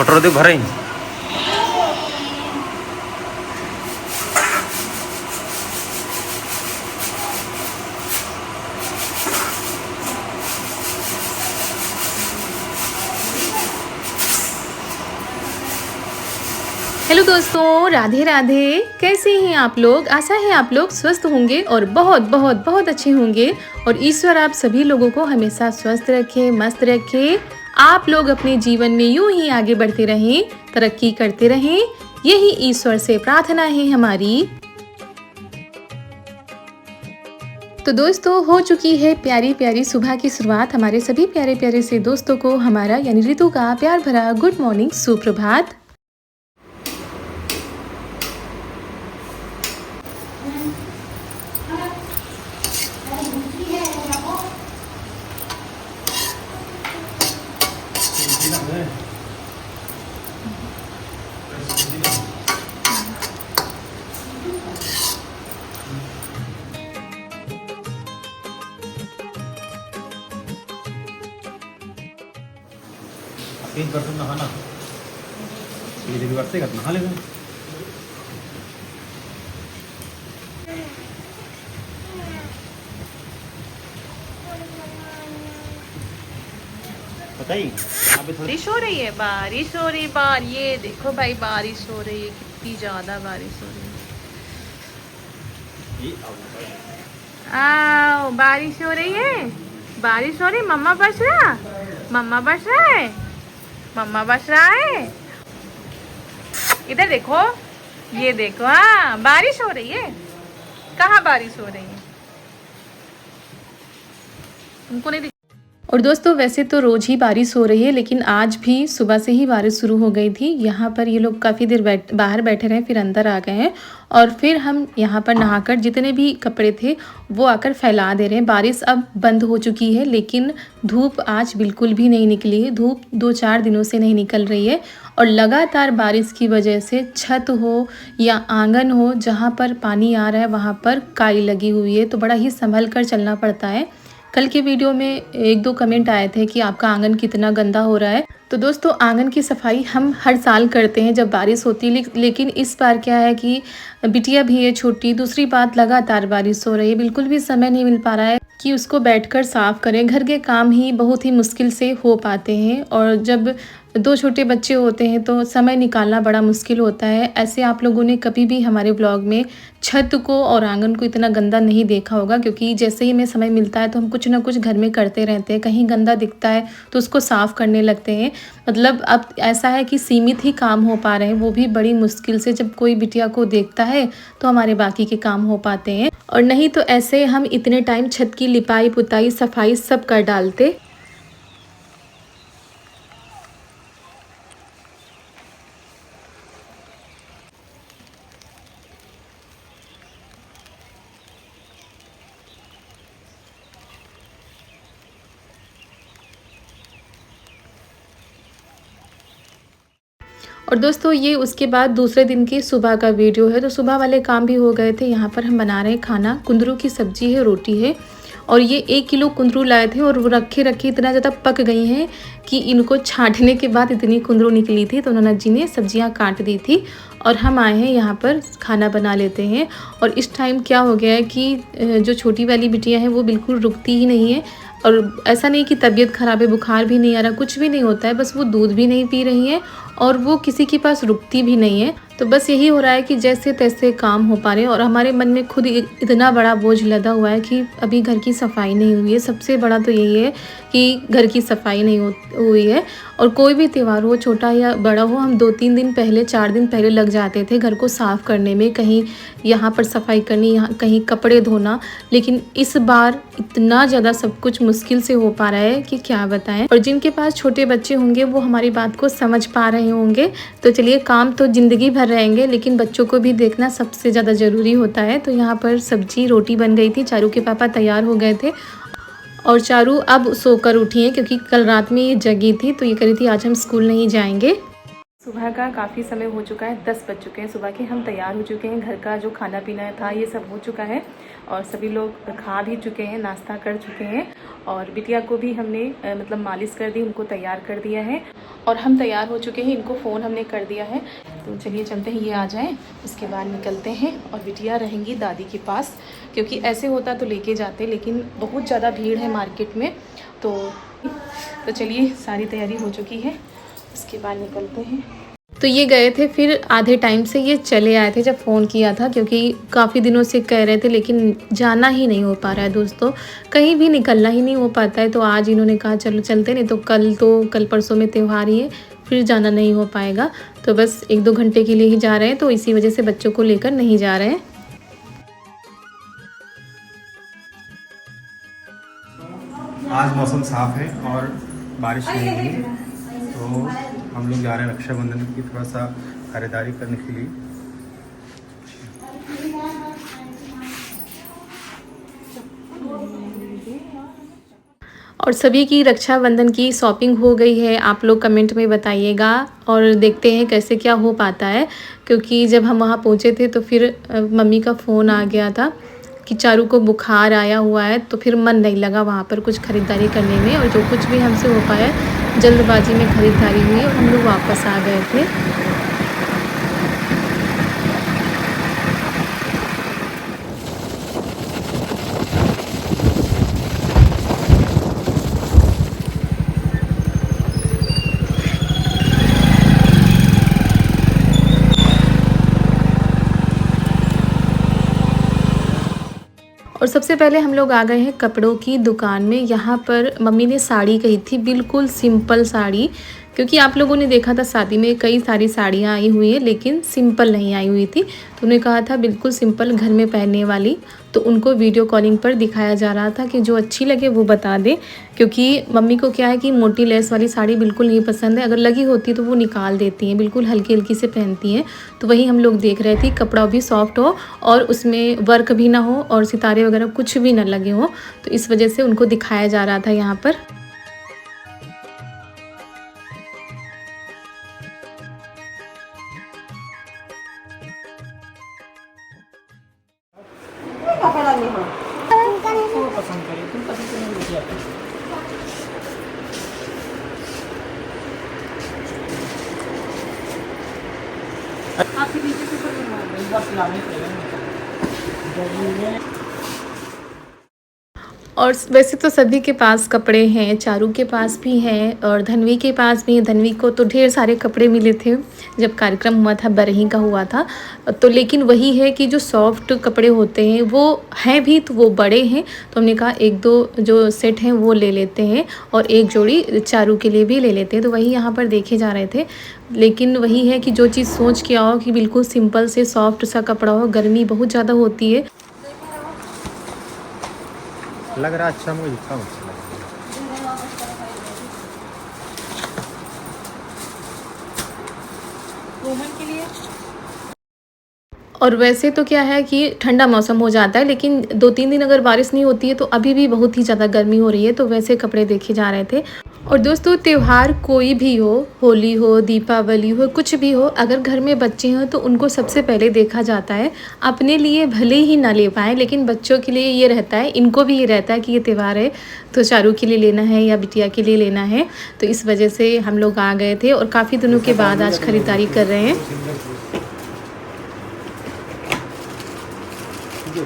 कटोर दे भराई। हेलो दोस्तों, राधे राधे। कैसे हैं आप लोग? आशा है आप लोग स्वस्थ होंगे और बहुत बहुत बहुत अच्छे होंगे। और ईश्वर आप सभी लोगों को हमेशा स्वस्थ रखे, मस्त रखे। आप लोग अपने जीवन में यूं ही आगे बढ़ते रहें, तरक्की करते रहें, यही ईश्वर से प्रार्थना है हमारी। तो दोस्तों, हो चुकी है प्यारी प्यारी सुबह की शुरुआत। हमारे सभी प्यारे प्यारे से दोस्तों को हमारा यानी ऋतु का प्यार भरा गुड मॉर्निंग, सुप्रभात। एक बर्तन नहाना धीरे धीरे करते नहा लेना। बताइए, बारिश हो रही है, बारिश हो रही है। ये देखो भाई, बारिश हो रही है, कितनी ज्यादा बारिश हो रही है। आओ, बारिश हो रही है, बारिश हो रही। मम्मा बस रहा, मम्मा बस रहा है, मम्मा बस रहा है। इधर देखो, ये देखो। हाँ, बारिश हो रही है। कहाँ बारिश हो रही है? तुमको नहीं? और दोस्तों, वैसे तो रोज़ ही बारिश हो रही है, लेकिन आज भी सुबह से ही बारिश शुरू हो गई थी। यहाँ पर ये लोग काफ़ी देर बाहर बैठे रहे, फिर अंदर आ गए हैं। और फिर हम यहाँ पर नहाकर जितने भी कपड़े थे वो आकर फैला दे रहे हैं। बारिश अब बंद हो चुकी है, लेकिन धूप आज बिल्कुल भी नहीं निकली है। धूप 2-4 दिनों से नहीं निकल रही है। और लगातार बारिश की वजह से छत हो या आंगन हो, जहाँ पर पानी आ रहा है वहाँ पर काई लगी हुई है। तो बड़ा ही संभल कर चलना पड़ता है। कल के वीडियो में 1-2 कमेंट आए थे कि आपका आंगन कितना गंदा हो रहा है। तो दोस्तों, आंगन की सफाई हम हर साल करते हैं जब बारिश होती है, लेकिन इस बार क्या है कि बिटिया भी है छोटी। दूसरी बात, लगातार बारिश हो रही है, बिल्कुल भी समय नहीं मिल पा रहा है कि उसको बैठकर साफ करें। घर के काम ही बहुत ही मुश्किल से हो पाते हैं, और जब 2 छोटे बच्चे होते हैं तो समय निकालना बड़ा मुश्किल होता है। ऐसे आप लोगों ने कभी भी हमारे ब्लॉग में छत को और आंगन को इतना गंदा नहीं देखा होगा, क्योंकि जैसे ही हमें समय मिलता है तो हम कुछ ना कुछ घर में करते रहते हैं। कहीं गंदा दिखता है तो उसको साफ़ करने लगते हैं। मतलब अब ऐसा है कि सीमित ही काम हो पा रहे हैं, वो भी बड़ी मुश्किल से। जब कोई बिटिया को देखता है तो हमारे बाकी के काम हो पाते हैं, और नहीं तो ऐसे हम इतने टाइम छत की लिपाई पुताई सफाई सब कर डालते। और दोस्तों, ये उसके बाद दूसरे दिन की सुबह का वीडियो है। तो सुबह वाले काम भी हो गए थे। यहाँ पर हम बना रहे हैं खाना। कुंदरू की सब्जी है, रोटी है। और ये 1 किलो कुंदरू लाए थे, और वो रखे रखे इतना ज़्यादा पक गई हैं कि इनको छाँटने के बाद इतनी कुंदरू निकली थी। तो ननद जी ने सब्जियाँ काट दी थी, और हम आए हैं यहाँ पर खाना बना लेते हैं। और इस टाइम क्या हो गया है कि जो छोटी वाली बिटिया है वो बिल्कुल रुकती ही नहीं है। और ऐसा नहीं कि तबीयत ख़राब है, बुखार भी नहीं आ रहा, कुछ भी नहीं होता है, बस वो दूध भी नहीं पी रही है और वो किसी के पास रुकती भी नहीं है। तो बस यही हो रहा है कि जैसे तैसे काम हो पा रहे हैं। और हमारे मन में खुद इतना बड़ा बोझ लदा हुआ है कि अभी घर की सफाई नहीं हुई है। सबसे बड़ा तो यही है कि घर की सफाई नहीं हुई है। और कोई भी त्यौहार हो, छोटा या बड़ा हो, हम 2-3 दिन पहले, 4 दिन पहले लग जाते थे घर को साफ़ करने में। कहीं यहाँ पर सफाई करनी, यहाँ कहीं कपड़े धोना। लेकिन इस बार इतना ज़्यादा सब कुछ मुश्किल से हो पा रहा है कि क्या बताएं। और जिनके पास छोटे बच्चे होंगे वो हमारी बात को समझ पा रहे होंगे। तो चलिए, काम तो ज़िंदगी भर रहेंगे, लेकिन बच्चों को भी देखना सबसे ज़्यादा ज़रूरी होता है। तो यहाँ पर सब्जी रोटी बन गई थी। चारू के पापा तैयार हो गए थे, और चारू अब सोकर उठी हैं क्योंकि कल रात में ये जगी थी। तो ये कह रही थी आज हम स्कूल नहीं जाएंगे। सुबह का काफ़ी समय हो चुका है, 10 बज चुके हैं सुबह के। हम तैयार हो चुके हैं, घर का जो खाना पीना था ये सब हो चुका है, और सभी लोग खा भी चुके हैं, नाश्ता कर चुके हैं। और बिटिया को भी हमने मतलब मालिश कर दी, उनको तैयार कर दिया है। और हम तैयार हो चुके हैं, इनको फ़ोन हमने कर दिया है। तो चलिए चलते हैं, ये आ जाएं, उसके बाद निकलते हैं। और बिटिया रहेंगी दादी के पास, क्योंकि ऐसे होता तो लेके जाते, लेकिन बहुत ज़्यादा भीड़ है मार्केट में। तो चलिए, सारी तैयारी हो चुकी है, उसके बाद निकलते हैं। तो ये गए थे, फिर आधे टाइम से ये चले आए थे जब फ़ोन किया था, क्योंकि काफ़ी दिनों से कह रहे थे, लेकिन जाना ही नहीं हो पा रहा है दोस्तों, कहीं भी निकलना ही नहीं हो पाता है। तो आज इन्होंने कहा चलो चलते, नहीं तो कल परसों में त्यौहार ही है, फिर जाना नहीं हो पाएगा। तो बस 1-2 घंटे के लिए ही जा रहे हैं, तो इसी वजह से बच्चों को लेकर नहीं जा रहे हैं। आज मौसम साफ है और बारिश नहीं है, तो हम लोग जा रहे हैं रक्षाबंधन की थोड़ा सा खरीदारी करने के लिए। और सभी की रक्षाबंधन की शॉपिंग हो गई है, आप लोग कमेंट में बताइएगा, और देखते हैं कैसे क्या हो पाता है। क्योंकि जब हम वहाँ पहुँचे थे तो फिर मम्मी का फ़ोन आ गया था कि चारू को बुखार आया हुआ है, तो फिर मन नहीं लगा वहाँ पर कुछ ख़रीदारी करने में। और जो कुछ भी हमसे हो पाया, जल्दबाजी में ख़रीदारी हुई और हम लोग वापस आ गए थे। और सबसे पहले हम लोग आ गए हैं कपड़ों की दुकान में। यहाँ पर मम्मी ने साड़ी कही थी, बिल्कुल सिंपल साड़ी, क्योंकि आप लोगों ने देखा था शादी में कई सारी साड़ियाँ आई हुई हैं, लेकिन सिंपल नहीं आई हुई थी। तो उन्हें कहा था बिल्कुल सिंपल घर में पहनने वाली। तो उनको वीडियो कॉलिंग पर दिखाया जा रहा था कि जो अच्छी लगे वो बता दें, क्योंकि मम्मी को क्या है कि मोटी लेस वाली साड़ी बिल्कुल नहीं पसंद है, अगर लगी होती तो वो निकाल देती हैं, बिल्कुल हल्की हल्की से पहनती हैं। तो वही हम लोग देख रहे थे, कपड़ा भी सॉफ्ट हो और उसमें वर्क भी ना हो और सितारे वगैरह कुछ भी ना लगे हो, तो इस वजह से उनको दिखाया जा रहा था यहाँ पर। पसंद करिए, तुम पसंद करने की क्या आपके पीछे से ऊपर बनवा दो, एक बार सिलाना ही पड़ेगा। और वैसे तो सभी के पास कपड़े हैं, चारू के पास भी हैं और धनवी के पास भी हैं। धनवी को तो ढेर सारे कपड़े मिले थे जब कार्यक्रम हुआ था, बरही का हुआ था। तो लेकिन वही है कि जो सॉफ्ट कपड़े होते हैं वो हैं भी, तो वो बड़े हैं, तो हमने कहा 1-2 जो सेट हैं वो ले लेते हैं और एक जोड़ी चारू के लिए भी ले लेते हैं। तो वही यहाँ पर देखे जा रहे थे। लेकिन वही है कि जो चीज़ सोच के आओ कि बिल्कुल सिंपल से सॉफ्ट सा कपड़ा हो, गर्मी बहुत ज़्यादा होती है। लग रहा अच्छा, मुझे अच्छा लग रहा के लिए। और वैसे तो क्या है कि ठंडा मौसम हो जाता है, लेकिन 2-3 दिन अगर बारिश नहीं होती है तो अभी भी बहुत ही ज़्यादा गर्मी हो रही है। तो वैसे कपड़े देखे जा रहे थे। और दोस्तों, त्यौहार कोई भी हो, होली हो, दीपावली हो, कुछ भी हो, अगर घर में बच्चे हों तो उनको सबसे पहले देखा जाता है। अपने लिए भले ही ना ले पाएँ, लेकिन बच्चों के लिए ये रहता है, इनको भी ये रहता है कि ये त्यौहार है तो चारू के लिए लेना है या बिटिया के लिए लेना है। तो इस वजह से हम लोग आ गए थे और काफ़ी दिनों के बाद आज ख़रीदारी कर रहे हैं।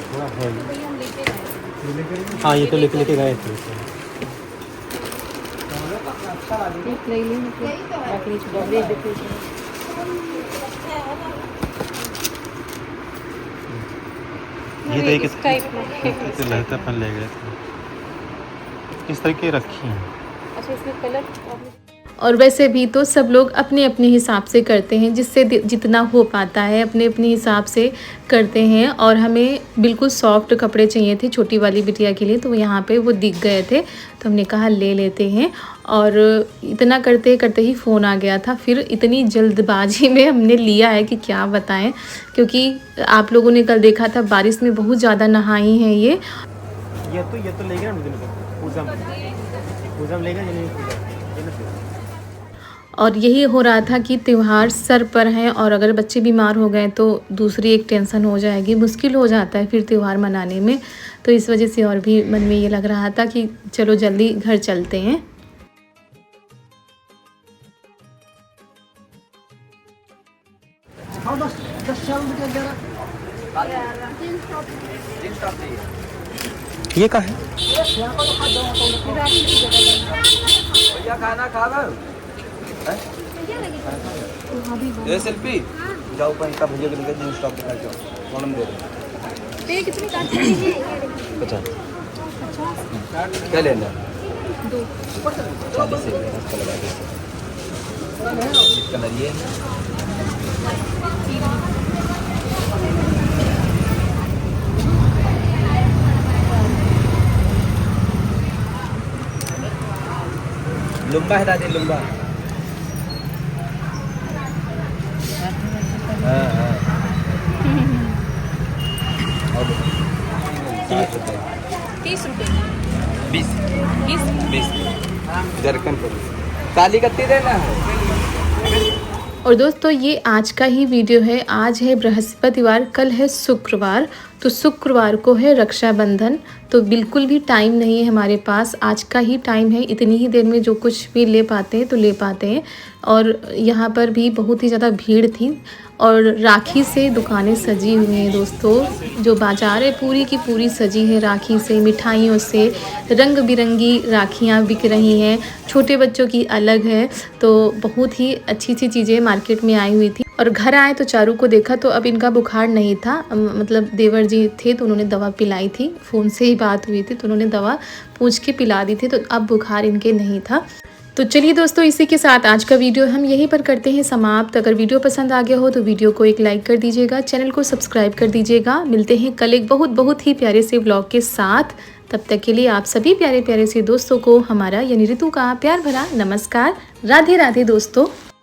थोड़ा है। हाँ, ये तो लेके गए थे। ये तो एक लहतापन ले गए थे, इस तरीके रखी हैं। अच्छा, इसमें कलर। और वैसे भी तो सब लोग अपने अपने हिसाब से करते हैं, जिससे जितना हो पाता है अपने अपने हिसाब से करते हैं। और हमें बिल्कुल सॉफ्ट कपड़े चाहिए थे छोटी वाली बिटिया के लिए, तो यहाँ पे वो दिख गए थे, तो हमने कहा ले लेते हैं। और इतना करते करते ही फ़ोन आ गया था, फिर इतनी जल्दबाजी में हमने लिया है कि क्या बताएं, क्योंकि आप लोगों ने कल देखा था बारिश में बहुत ज़्यादा नहाई हैं ये तो लेगा पूजा लेगा और यही हो रहा था कि त्यौहार सर पर है, और अगर बच्चे बीमार हो गए तो दूसरी एक टेंशन हो जाएगी, मुश्किल हो जाता है फिर त्यौहार मनाने में। तो इस वजह से और भी मन में ये लग रहा था कि चलो जल्दी घर चलते हैं। हाँ 10 साल के 11 ये का है? भैया खाना खा गए ये सेल्फी जाओ कहीं का भैया के लिए जींस टॉप दिखा के कौन दे रहे ये कितने का है? 50 क्या लेना 2 40 से इसका लगा दे कलर ये लंबा है दादी लंबा हाँ हाँ और 30 रुपये 20 जरकन पर काली कत्ती देना है। और दोस्तों ये आज का ही वीडियो है। आज है बृहस्पतिवार, कल है शुक्रवार, तो शुक्रवार को है रक्षाबंधन। तो बिल्कुल भी टाइम नहीं है हमारे पास, आज का ही टाइम है। इतनी ही देर में जो कुछ भी ले पाते हैं तो ले पाते हैं। और यहाँ पर भी बहुत ही ज़्यादा भीड़ थी और राखी से दुकानें सजी हुई हैं दोस्तों। जो बाज़ार है पूरी की पूरी सजी है राखी से, मिठाइयों से। रंग बिरंगी राखियाँ बिक रही हैं, छोटे बच्चों की अलग है। तो बहुत ही अच्छी अच्छी चीज़ें मार्केट में आई हुई थी। और घर आए तो चारू को देखा तो अब इनका बुखार नहीं था, मतलब देवर जी थे तो उन्होंने दवा पिलाई थी, फ़ोन से ही बात हुई थी तो उन्होंने दवा पूछ के पिला दी थी, तो अब बुखार इनके नहीं था। तो चलिए दोस्तों, इसी के साथ आज का वीडियो हम यहीं पर करते हैं समाप्त। अगर वीडियो पसंद आ गया हो तो वीडियो को एक लाइक कर दीजिएगा, चैनल को सब्सक्राइब कर दीजिएगा। मिलते हैं कल एक बहुत ही प्यारे से व्लॉग के साथ। तब तक के लिए आप सभी प्यारे प्यारे से दोस्तों को हमारा यानी ऋतु का प्यार भरा नमस्कार। राधे राधे दोस्तों।